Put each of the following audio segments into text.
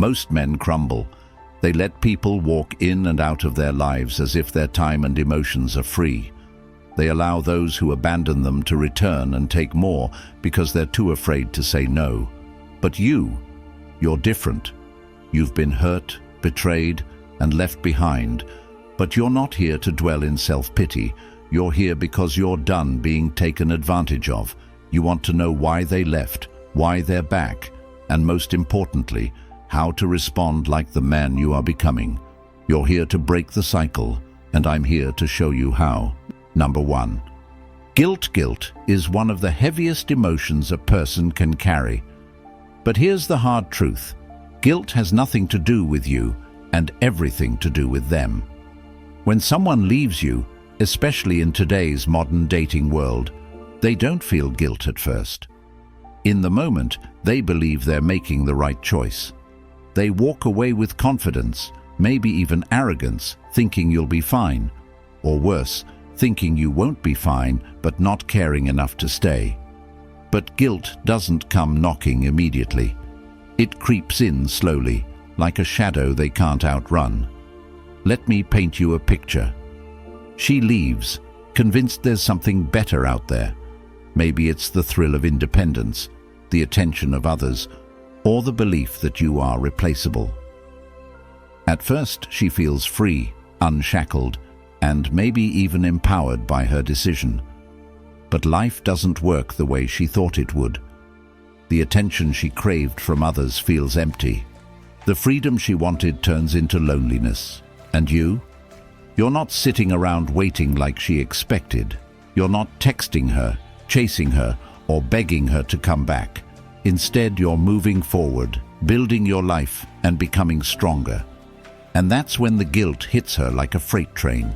Most men crumble. They let people walk in and out of their lives as if their time and emotions are free. They allow those who abandon them to return and take more because they're too afraid to say no. But you're different. You've been hurt, betrayed, and left behind. But you're not here to dwell in self-pity. You're here because you're done being taken advantage of. You want to know why they left, why they're back, and most importantly, how to respond like the man you are becoming. You're here to break the cycle, and I'm here to show you how. Number 1. Guilt. Guilt is one of the heaviest emotions a person can carry. But here's the hard truth. Guilt has nothing to do with you and everything to do with them. When someone leaves you, especially in today's modern dating world, they don't feel guilt at first. In the moment, they believe they're making the right choice. They walk away with confidence, maybe even arrogance, thinking you'll be fine. Or worse, thinking you won't be fine, but not caring enough to stay. But guilt doesn't come knocking immediately. It creeps in slowly, like a shadow they can't outrun. Let me paint you a picture. She leaves, convinced there's something better out there. Maybe it's the thrill of independence, the attention of others, or the belief that you are replaceable. At first, she feels free, unshackled, and maybe even empowered by her decision. But life doesn't work the way she thought it would. The attention she craved from others feels empty. The freedom she wanted turns into loneliness. And you're not sitting around waiting like she expected. You're not texting her, chasing her, or begging her to come back. Instead, you're moving forward, building your life, and becoming stronger. And that's when the guilt hits her like a freight train.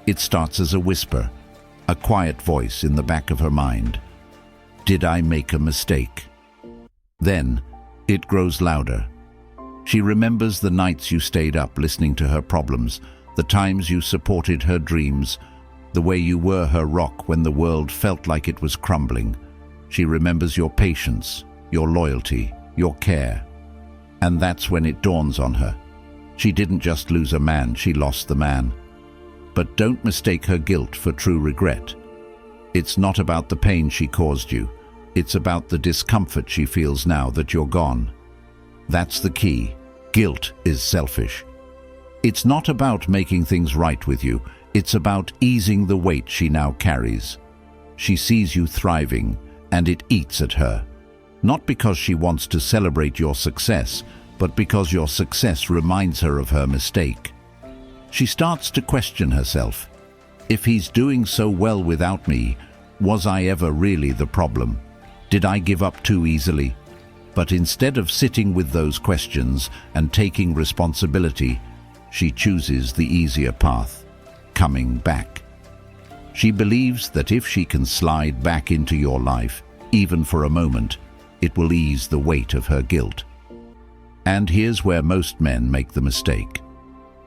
It starts as a whisper, a quiet voice in the back of her mind. Did I make a mistake? Then, it grows louder. She remembers the nights you stayed up listening to her problems, the times you supported her dreams, the way you were her rock when the world felt like it was crumbling. She remembers your patience, your loyalty, your care. And that's when it dawns on her. She didn't just lose a man, she lost the man. But don't mistake her guilt for true regret. It's not about the pain she caused you. It's about the discomfort she feels now that you're gone. That's the key. Guilt is selfish. It's not about making things right with you. It's about easing the weight she now carries. She sees you thriving, and it eats at her. Not because she wants to celebrate your success, but because your success reminds her of her mistake. She starts to question herself. If he's doing so well without me, was I ever really the problem? Did I give up too easily? But instead of sitting with those questions and taking responsibility, she chooses the easier path, coming back. She believes that if she can slide back into your life, even for a moment, it will ease the weight of her guilt. And here's where most men make the mistake.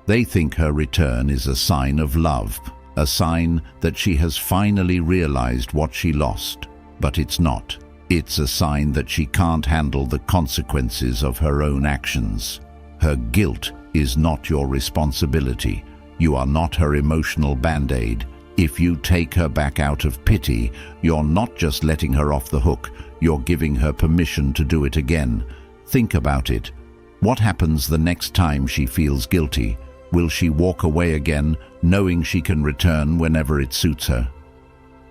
They think her return is a sign of love, a sign that she has finally realized what she lost. But it's not. It's a sign that she can't handle the consequences of her own actions. Her guilt is not your responsibility. You are not her emotional band-aid. If you take her back out of pity, you're not just letting her off the hook, you're giving her permission to do it again. Think about it. What happens the next time she feels guilty? Will she walk away again, knowing she can return whenever it suits her?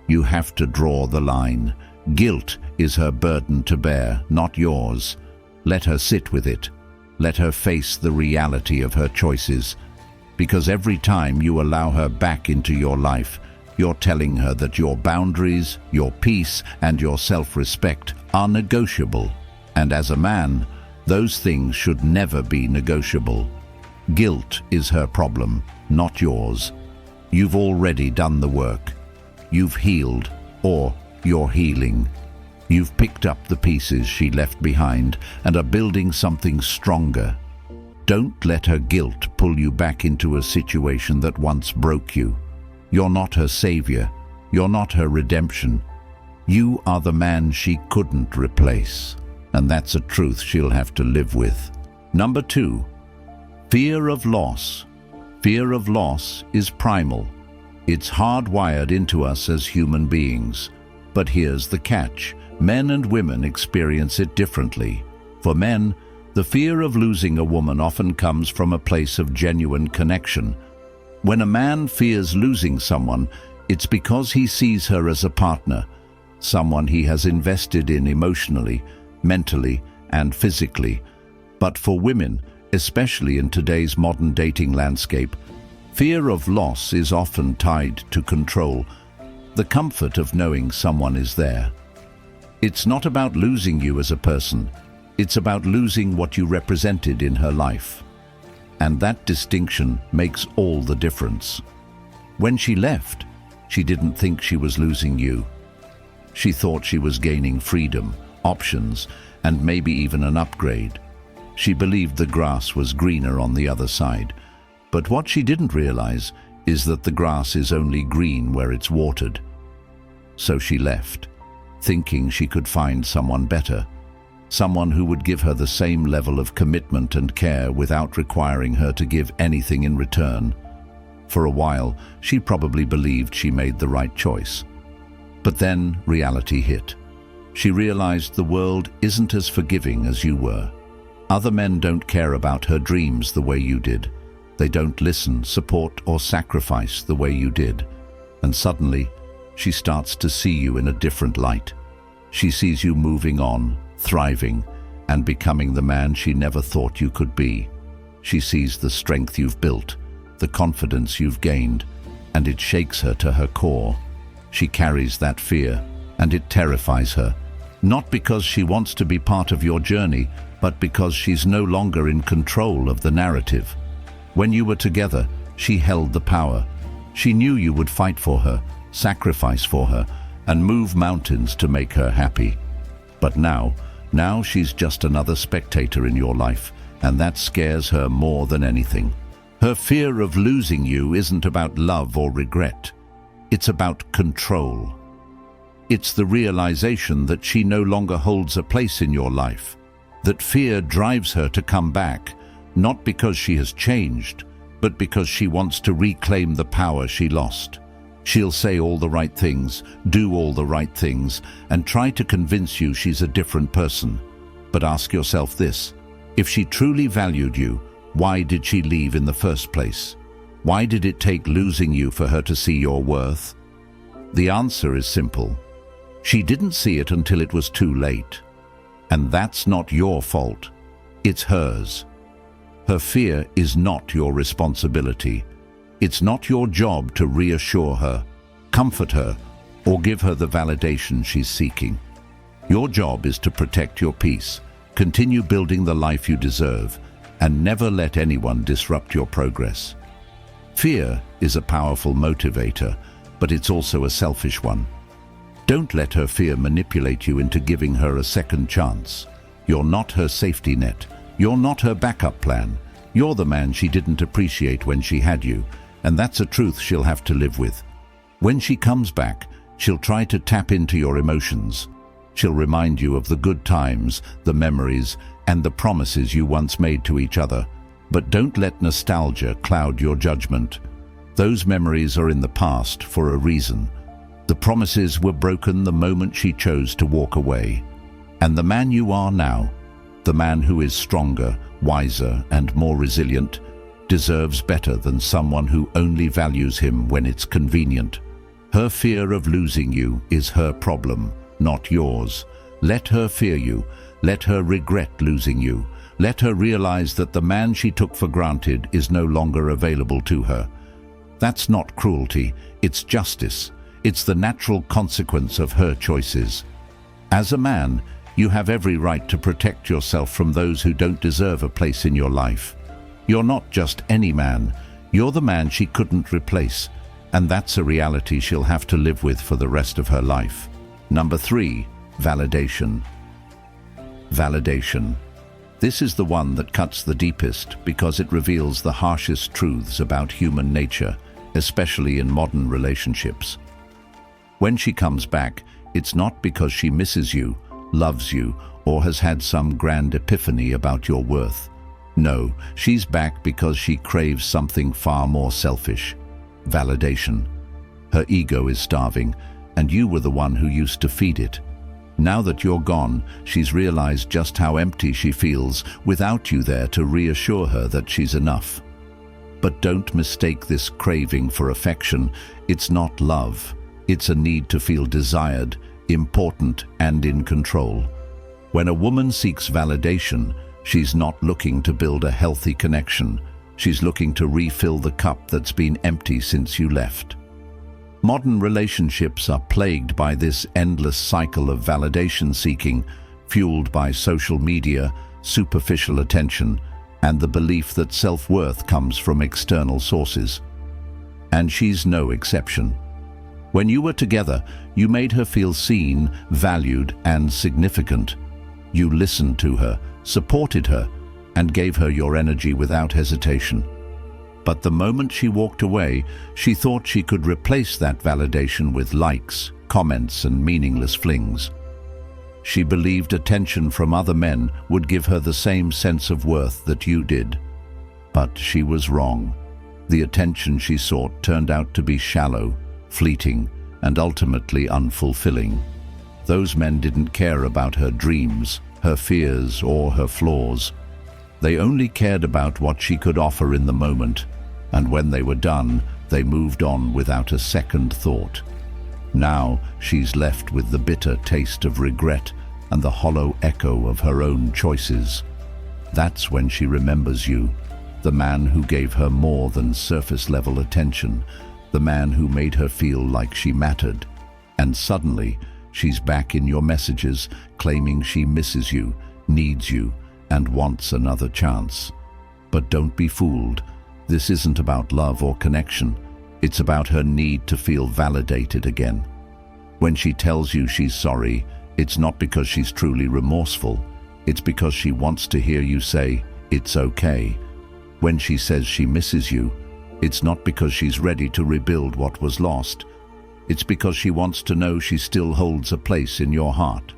You have to draw the line. Guilt is her burden to bear, not yours. Let her sit with it. Let her face the reality of her choices. Because every time you allow her back into your life, you're telling her that your boundaries, your peace, and your self-respect are negotiable. And as a man, those things should never be negotiable. Guilt is her problem, not yours. You've already done the work. You've healed, or you're healing. You've picked up the pieces she left behind and are building something stronger. Don't let her guilt pull you back into a situation that once broke you. You're not her savior. You're not her redemption. You are the man she couldn't replace. And that's a truth she'll have to live with. Number 2. Fear of loss. Fear of loss is primal. It's hardwired into us as human beings. But here's the catch. Men and women experience it differently. For men, the fear of losing a woman often comes from a place of genuine connection. When a man fears losing someone, it's because he sees her as a partner, someone he has invested in emotionally, mentally, and physically. But for women, especially in today's modern dating landscape, fear of loss is often tied to control, the comfort of knowing someone is there. It's not about losing you as a person, it's about losing what you represented in her life. And that distinction makes all the difference. When she left, she didn't think she was losing you. She thought she was gaining freedom, options, and maybe even an upgrade. She believed the grass was greener on the other side. But what she didn't realize is that the grass is only green where it's watered. So she left, thinking she could find someone better, someone who would give her the same level of commitment and care without requiring her to give anything in return. For a while, she probably believed she made the right choice. But then reality hit. She realized the world isn't as forgiving as you were. Other men don't care about her dreams the way you did. They don't listen, support, or sacrifice the way you did. And suddenly, she starts to see you in a different light. She sees you moving on, thriving, and becoming the man she never thought you could be. She sees the strength you've built, the confidence you've gained, and it shakes her to her core. She carries that fear, and it terrifies her, not because she wants to be part of your journey, but because she's no longer in control of the narrative. When you were together, she held the power. She knew you would fight for her, sacrifice for her, and move mountains to make her happy. But now she's just another spectator in your life, and that scares her more than anything. Her fear of losing you isn't about love or regret. It's about control. It's the realization that she no longer holds a place in your life, that fear drives her to come back, not because she has changed, but because she wants to reclaim the power she lost. She'll say all the right things, do all the right things, and try to convince you she's a different person. But ask yourself this: if she truly valued you, why did she leave in the first place? Why did it take losing you for her to see your worth? The answer is simple. She didn't see it until it was too late. And that's not your fault. It's hers. Her fear is not your responsibility. It's not your job to reassure her, comfort her, or give her the validation she's seeking. Your job is to protect your peace, continue building the life you deserve, and never let anyone disrupt your progress. Fear is a powerful motivator, but it's also a selfish one. Don't let her fear manipulate you into giving her a second chance. You're not her safety net. You're not her backup plan. You're the man she didn't appreciate when she had you, and that's a truth she'll have to live with. When she comes back, she'll try to tap into your emotions. She'll remind you of the good times, the memories, and the promises you once made to each other. But don't let nostalgia cloud your judgment. Those memories are in the past for a reason. The promises were broken the moment she chose to walk away. And the man you are now, the man who is stronger, wiser, and more resilient, deserves better than someone who only values him when it's convenient. Her fear of losing you is her problem, not yours. Let her fear you. Let her regret losing you. Let her realize that the man she took for granted is no longer available to her. That's not cruelty, it's justice. It's the natural consequence of her choices. As a man, you have every right to protect yourself from those who don't deserve a place in your life. You're not just any man, you're the man she couldn't replace, and that's a reality she'll have to live with for the rest of her life. Number 3, validation. Validation. This is the one that cuts the deepest because it reveals the harshest truths about human nature, especially in modern relationships. When she comes back, it's not because she misses you, loves you, or has had some grand epiphany about your worth. No, she's back because she craves something far more selfish: validation. Her ego is starving, and you were the one who used to feed it. Now that you're gone, she's realized just how empty she feels without you there to reassure her that she's enough. But don't mistake this craving for affection. It's not love. It's a need to feel desired, important, and in control. When a woman seeks validation, she's not looking to build a healthy connection. She's looking to refill the cup that's been empty since you left. Modern relationships are plagued by this endless cycle of validation seeking, fueled by social media, superficial attention, and the belief that self-worth comes from external sources. And she's no exception. When you were together, you made her feel seen, valued, and significant. You listened to her, supported her, and gave her your energy without hesitation. But the moment she walked away, she thought she could replace that validation with likes, comments, and meaningless flings. She believed attention from other men would give her the same sense of worth that you did. But she was wrong. The attention she sought turned out to be shallow, fleeting, and ultimately unfulfilling. Those men didn't care about her dreams, her fears, or her flaws. They only cared about what she could offer in the moment, and when they were done, they moved on without a second thought. Now she's left with the bitter taste of regret and the hollow echo of her own choices. That's when she remembers you, the man who gave her more than surface-level attention, the man who made her feel like she mattered. And suddenly, she's back in your messages, claiming she misses you, needs you, and wants another chance. But don't be fooled. This isn't about love or connection. It's about her need to feel validated again. When she tells you she's sorry, it's not because she's truly remorseful. It's because she wants to hear you say, "It's okay." When she says she misses you, it's not because she's ready to rebuild what was lost. It's because she wants to know she still holds a place in your heart.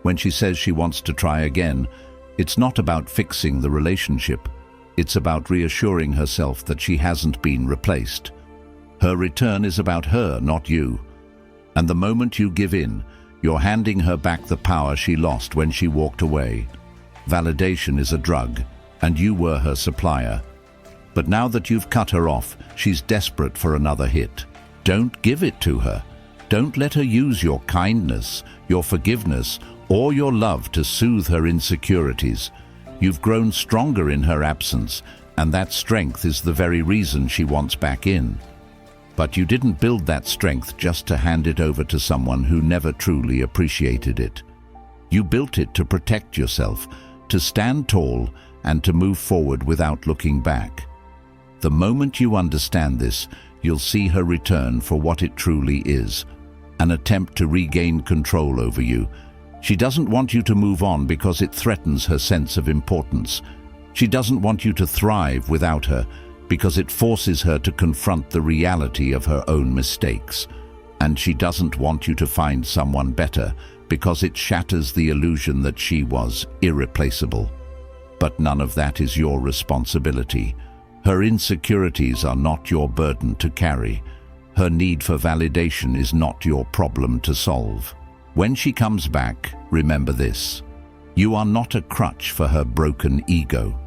When she says she wants to try again, it's not about fixing the relationship. It's about reassuring herself that she hasn't been replaced. Her return is about her, not you. And the moment you give in, you're handing her back the power she lost when she walked away. Validation is a drug, and you were her supplier. But now that you've cut her off, she's desperate for another hit. Don't give it to her. Don't let her use your kindness, your forgiveness, or your love to soothe her insecurities. You've grown stronger in her absence, and that strength is the very reason she wants back in. But you didn't build that strength just to hand it over to someone who never truly appreciated it. You built it to protect yourself, to stand tall, and to move forward without looking back. The moment you understand this, you'll see her return for what it truly is, an attempt to regain control over you. She doesn't want you to move on because it threatens her sense of importance. She doesn't want you to thrive without her because it forces her to confront the reality of her own mistakes. And she doesn't want you to find someone better because it shatters the illusion that she was irreplaceable. But none of that is your responsibility. Her insecurities are not your burden to carry. Her need for validation is not your problem to solve. When she comes back, remember this: you are not a crutch for her broken ego.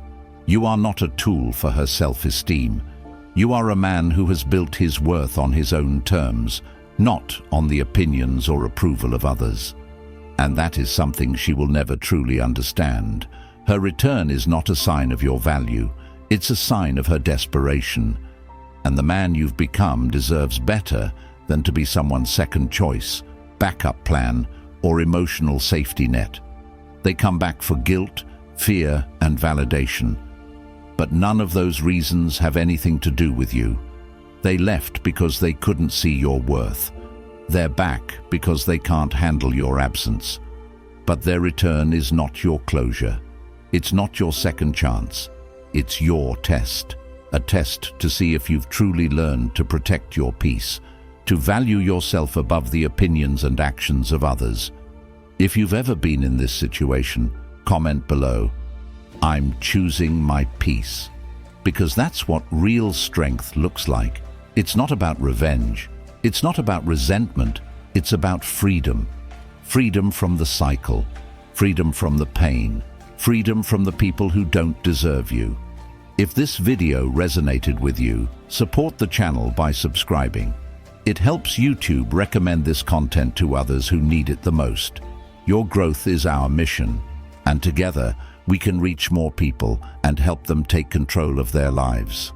You are not a tool for her self-esteem. You are a man who has built his worth on his own terms, not on the opinions or approval of others. And that is something she will never truly understand. Her return is not a sign of your value. It's a sign of her desperation. And the man you've become deserves better than to be someone's second choice, backup plan, or emotional safety net. They come back for guilt, fear, and validation. But none of those reasons have anything to do with you. They left because they couldn't see your worth. They're back because they can't handle your absence. But their return is not your closure. It's not your second chance. It's your test. A test to see if you've truly learned to protect your peace, to value yourself above the opinions and actions of others. If you've ever been in this situation, comment below. I'm choosing my peace. Because that's what real strength looks like. It's not about revenge. It's not about resentment. It's about freedom. Freedom from the cycle. Freedom from the pain. Freedom from the people who don't deserve you. If this video resonated with you, support the channel by subscribing. It helps YouTube recommend this content to others who need it the most. Your growth is our mission, and together we can reach more people and help them take control of their lives.